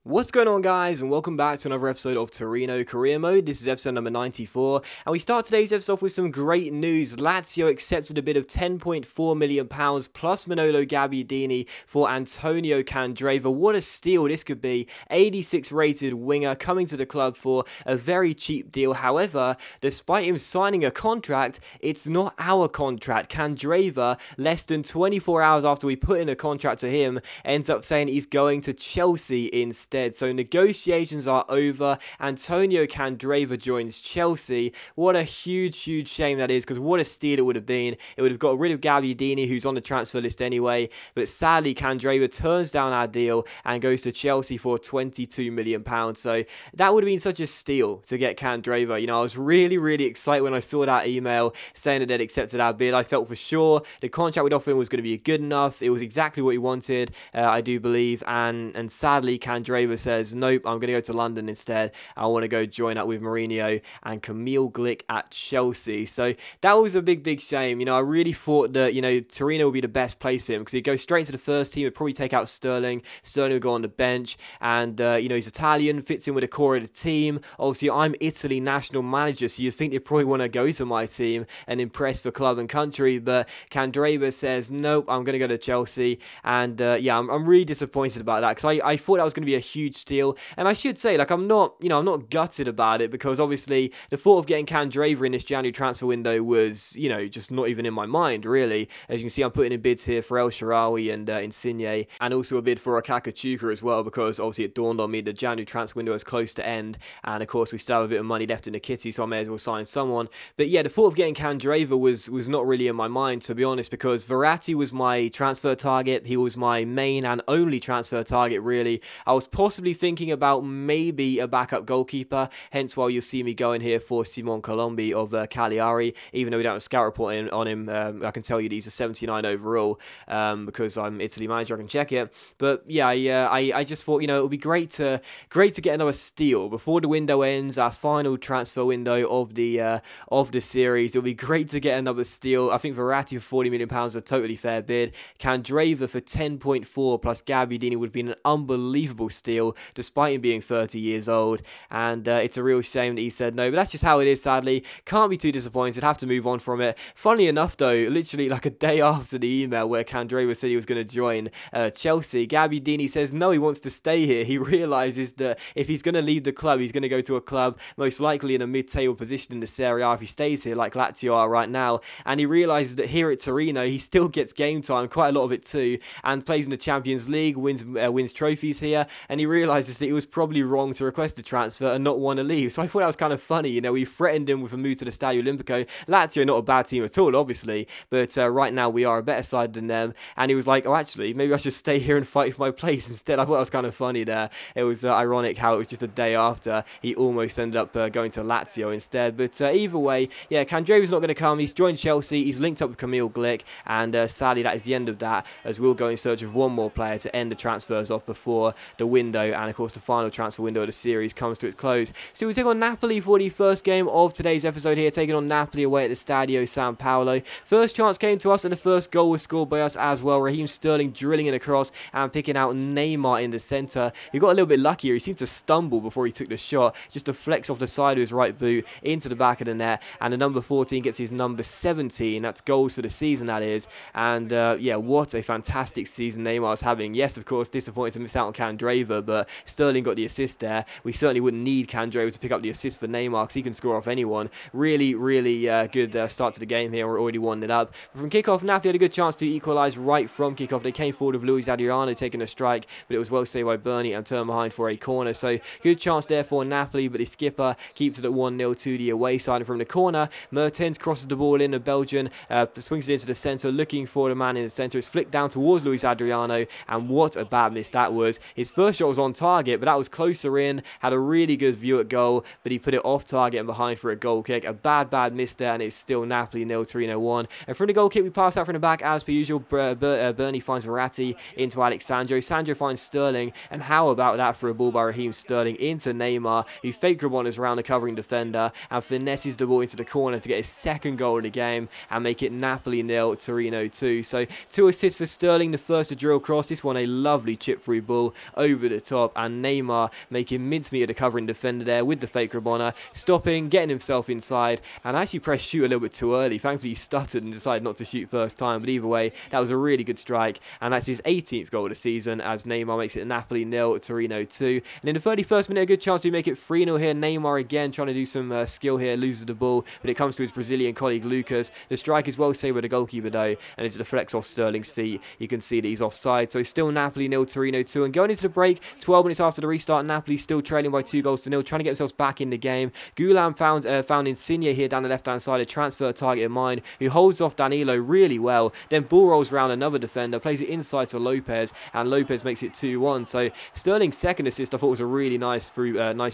What's going on, guys, and welcome back to another episode of Torino Career Mode. This is episode number 94, and we start today's episode off with some great news. Lazio accepted a bid of £10.4 million plus Manolo Gabbiadini for Antonio Candreva. What a steal this could be. 86 rated winger coming to the club for a very cheap deal. However, despite him signing a contract, it's not our contract. Candreva, less than 24 hours after we put in a contract to him, ends up saying he's going to Chelsea instead. So negotiations are over. Antonio Candreva joins Chelsea. What a huge shame that is, because what a steal it would have been. It would have got rid of Gabbiadini, who's on the transfer list anyway, but sadly Candreva turns down our deal and goes to Chelsea for £22 million. So that would have been such a steal to get Candreva. You know, I was really excited when I saw that email saying that they'd accepted our bid. I felt for sure the contract we'd offer him was going to be good enough. It was exactly what he wanted, I do believe, and sadly Candreva says, nope, I'm going to go to London instead. I want to go join up with Mourinho and Camille Glick at Chelsea. So that was a big shame. You know, I really thought that, you know, Torino would be the best place for him, because he'd go straight to the first team. He'd probably take out Sterling. Sterling would go on the bench, and, you know, he's Italian, fits in with the core of the team. Obviously, I'm Italy national manager, so you'd think they'd probably want to go to my team and impress for club and country, but Candreva says, nope, I'm going to go to Chelsea, and, yeah, I'm really disappointed about that, because I thought that was going to be a huge steal. And I should say, like, I'm not gutted about it, because obviously the thought of getting Candreva in this January transfer window was, you know, just not even in my mind, really. As you can see, I'm putting in bids here for El Shaarawy and Insigne, and also a bid for Akakachuka as well, because obviously it dawned on me the January transfer window is close to end, and of course we still have a bit of money left in the kitty, so I may as well sign someone. But yeah, the thought of getting Candreva was not really in my mind, to be honest, because Verratti was my transfer target. He was my main and only transfer target, really. I was possibly thinking about maybe a backup goalkeeper, hence why you'll see me going here for Simon Colombi of Cagliari. Even though we don't have a scout report on him, I can tell you that he's a 79 overall, because I'm Italy manager, I can check it. But yeah, I just thought, you know, it would be great to get another steal before the window ends, our final transfer window of the series. It would be great to get another steal. I think Verratti for £40 million is a totally fair bid. Candreva for 10.4 plus Gabbiadini would have been an unbelievable steal, despite him being 30 years old, and it's a real shame that he said no, but that's just how it is, sadly. Can't be too disappointed, have to move on from it. Funnily enough, though, literally like a day after the email where Candreva said he was going to join Chelsea, Gabbiadini says no, he wants to stay here. He realises that if he's going to leave the club, he's going to go to a club most likely in a mid-table position in the Serie A if he stays here, like Lazio are right now, and he realises that here at Torino, he still gets game time, quite a lot of it too, and plays in the Champions League, wins trophies here, and he realises that it was probably wrong to request a transfer and not want to leave. So I thought that was kind of funny. You know, we threatened him with a move to the Stadio Olimpico. Lazio, not a bad team at all, obviously, but right now we are a better side than them, and he was like, oh, actually, maybe I should stay here and fight for my place instead. I thought that was kind of funny there. It was ironic how it was just a day after he almost ended up going to Lazio instead, but either way, yeah, Candreva's not going to come. He's joined Chelsea, he's linked up with Camille Glick, and sadly that is the end of that, as we'll go in search of one more player to end the transfers off before the window, and of course the final transfer window of the series comes to its close. So we take on Napoli for the first game of today's episode here, taking on Napoli away at the Stadio San Paolo. First chance came to us, and the first goal was scored by us as well. Raheem Sterling drilling it across and picking out Neymar in the centre. He got a little bit lucky here. He seemed to stumble before he took the shot, just a flex off the side of his right boot into the back of the net, and the number 14 gets his number 17. That's goals for the season, that is. And yeah, what a fantastic season Neymar's having. Yes, of course, disappointed to miss out on Candreva, but Sterling got the assist there. We certainly wouldn't need Candreva to pick up the assist for Neymar, because he can score off anyone. Really good start to the game here. We're already 1-0 up. But from kickoff, Napoli had a good chance to equalise right from kickoff. They came forward with Luis Adriano taking a strike, but it was well saved by Bernie and turned behind for a corner. So good chance there for Napoli, but the skipper keeps it at 1-0 to the away side. And from the corner, Mertens crosses the ball in. The Belgian swings it into the centre, looking for the man in the centre. It's flicked down towards Luis Adriano, and what a bad miss that was. His first shot was on target, but that was closer in. Had a really good view at goal, but he put it off target and behind for a goal kick. A bad miss there, and it's still Napoli 0, Torino 1. And from the goal kick, we pass out from the back as per usual. Bernie finds Verratti into Alexandro. Sandro finds Sterling, and how about that for a ball by Raheem Sterling into Neymar, who fake Raboners around the covering defender and finesses the ball into the corner to get his second goal of the game and make it Napoli 0, Torino 2. So 2 assists for Sterling, the first to drill cross. This one a lovely chip through ball over the the top, and Neymar making mincemeat of the covering defender there with the fake Rabona, stopping, getting himself inside, and actually pressed shoot a little bit too early. Thankfully he stuttered and decided not to shoot first time, but either way, that was a really good strike, and that's his 18th goal of the season as Neymar makes it Napoli 0, Torino 2. And in the 31st minute, a good chance to make it 3-0 here. Neymar again trying to do some skill here, loses the ball, but it comes to his Brazilian colleague Lucas. The strike is well saved by the goalkeeper though, and it deflects off Sterling's feet. You can see that he's offside, so still Napoli 0, Torino 2. And going into the break, 12 minutes after the restart, Napoli still trailing by 2-0, trying to get themselves back in the game. Gulam found Insigne here down the left-hand side, a transfer target in mind, who holds off Danilo really well. Then ball rolls around another defender, plays it inside to Lopez, and Lopez makes it 2-1. So Sterling's second assist I thought was a really nice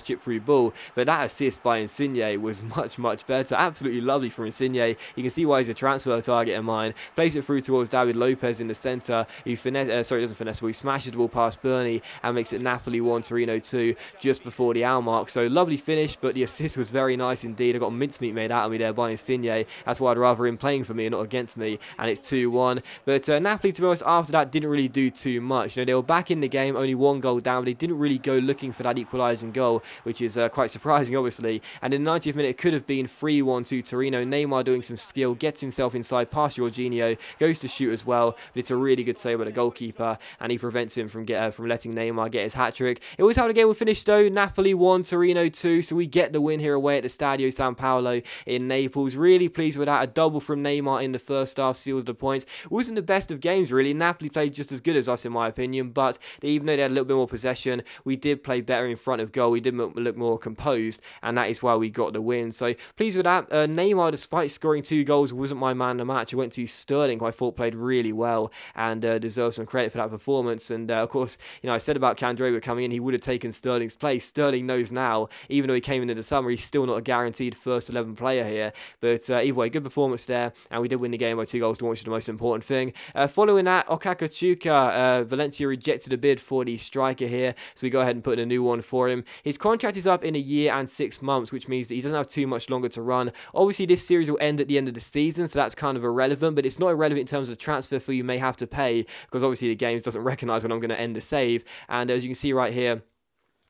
chip through ball, but that assist by Insigne was much better. Absolutely lovely from Insigne. You can see why he's a transfer target in mine. Plays it through towards David Lopez in the centre, who he smashes the ball past Bernie and makes it Napoli 1, Torino 2 just before the hour mark. So lovely finish, but the assist was very nice indeed. I got mincemeat made out of me there by Insigne. That's why I'd rather him playing for me and not against me, and it's 2-1. But Napoli, to be honest, after that didn't really do too much. You know, they were back in the game, only 1 goal down, but they didn't really go looking for that equalising goal, which is quite surprising obviously. And in the 90th minute it could have been 3-1 to Torino. Neymar doing some skill, gets himself inside past Jorginho, goes to shoot as well, but it's a really good save by the goalkeeper, and he prevents him from letting Neymar get his hat-trick. It was how the game will finish though. Napoli 1, Torino 2, so we get the win here away at the Stadio San Paolo in Naples. Really pleased with that. A double from Neymar in the first half seals the points. It wasn't the best of games really. Napoli played just as good as us in my opinion, but even though they had a little bit more possession, we did play better in front of goal. We did look more composed, and that is why we got the win. So pleased with that. Neymar, despite scoring 2 goals, wasn't my man of the match. I went to Sterling, who I thought played really well and deserves some credit for that performance. And of course, you know, I said about Candreva coming in, he would have taken Sterling's place. Sterling knows now, even though he came into the summer, he's still not a guaranteed first 11 player here. But either way, good performance there, and we did win the game by 2 goals to 1, which is the most important thing. Following that, Okakachuka, Valencia rejected a bid for the striker here, so we go ahead and put in a new one for him. His contract is up in 1 year and 6 months, which means that he doesn't have too much longer to run. Obviously, this series will end at the end of the season, so that's kind of irrelevant, but it's not irrelevant in terms of the transfer fee you may have to pay, because obviously the games doesn't recognise when I'm going to end the save. And as you can see right here,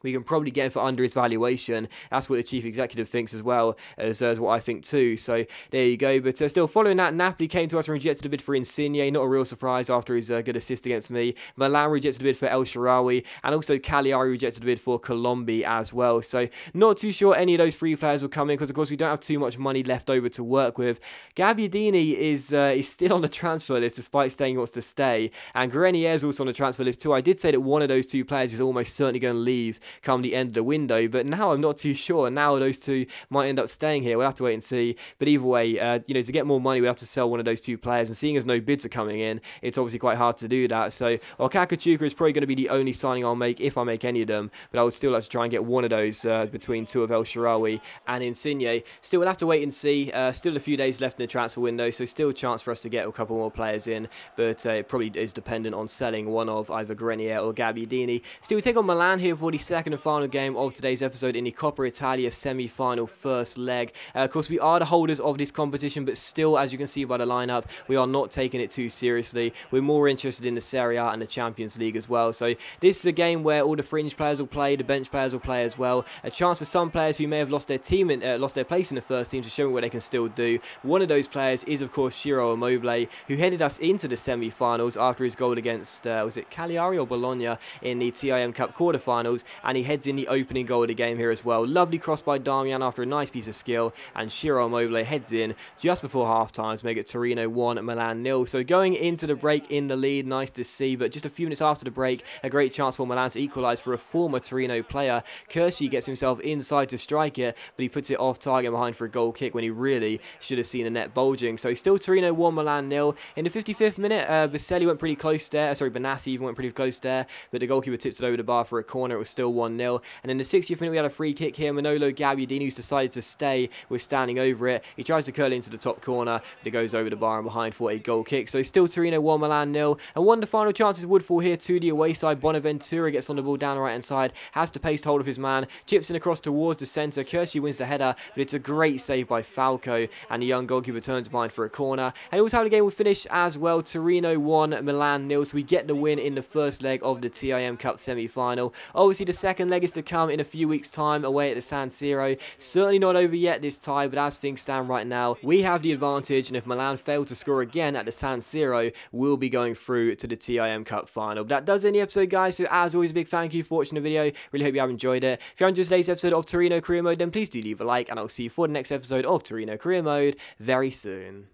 we can probably get him for under his valuation. That's what the chief executive thinks as well as what I think too. So there you go. But still, following that, Napoli came to us and rejected a bid for Insigne. Not a real surprise after his good assist against me. Milan rejected a bid for El Shaarawy, and also Cagliari rejected a bid for Colombi as well. So not too sure any of those 3 players will come in, because of course we don't have too much money left over to work with. Gabbiadini is still on the transfer list despite saying he wants to stay, and Grenier is also on the transfer list too. I did say that one of those 2 players is almost certainly going to leave come the end of the window, but now I'm not too sure. Now those 2 might end up staying here. We'll have to wait and see. But either way, you know, to get more money, we'll have to sell one of those 2 players, and seeing as no bids are coming in, it's obviously quite hard to do that. So Okakachuka is probably going to be the only signing I'll make, if I make any of them, but I would still like to try and get one of those between 2 of El Shaarawy and Insigne. Still, we'll have to wait and see. Still a few days left in the transfer window, so still a chance for us to get a couple more players in, but it probably is dependent on selling one of either Grenier or Gabbiadini. Still, we take on Milan here for the second and final game of today's episode in the Coppa Italia semi-final first leg. Of course, we are the holders of this competition, but still, as you can see by the lineup, we are not taking it too seriously. We're more interested in the Serie A and the Champions League as well. So this is a game where all the fringe players will play, the bench players will play as well. A chance for some players who may have lost their team, lost their place in the first team, to show me what they can still do. One of those players is, of course, Ciro Immobile, who headed us into the semi-finals after his goal against, was it Cagliari or Bologna in the TIM Cup quarter-finals, and he heads in the opening goal of the game here as well. Lovely cross by Damian after a nice piece of skill, and Ciro Immobile heads in just before half-time to make it Torino 1, Milan 0. So going into the break in the lead, nice to see, but just a few minutes after the break, a great chance for Milan to equalise for a former Torino player. Kershi gets himself inside to strike it, but he puts it off target behind for a goal kick when he really should have seen a net bulging. So still Torino 1, Milan 0. In the 55th minute, Baselli went pretty close there. Sorry, Benassi even went pretty close there, but the goalkeeper tipped it over the bar for a corner. It was still 1-0. And in the 60th minute, we had a free kick here. Manolo Gabbiadini, who's decided to stay, was standing over it. He tries to curl into the top corner, but it goes over the bar and behind for a goal kick. So still Torino 1, Milan 0. And one of the final chances would fall here to the away side. Bonaventura gets on the ball down the right-hand side, has to paste hold of his man, chips in across towards the centre. Kershi wins the header, but it's a great save by Falco, and the young goalkeeper turns behind for a corner. And also how the game will finish as well. Torino 1, Milan 0. So we get the win in the first leg of the TIM Cup semi-final. Obviously, the second leg is to come in a few weeks' time away at the San Siro. Certainly not over yet this tie, but as things stand right now, we have the advantage, and if Milan fail to score again at the San Siro, we'll be going through to the TIM Cup final. But that does end the episode, guys, so as always, a big thank you for watching the video. Really hope you have enjoyed it. If you enjoyed today's episode of Torino Career Mode, then please do leave a like, and I'll see you for the next episode of Torino Career Mode very soon.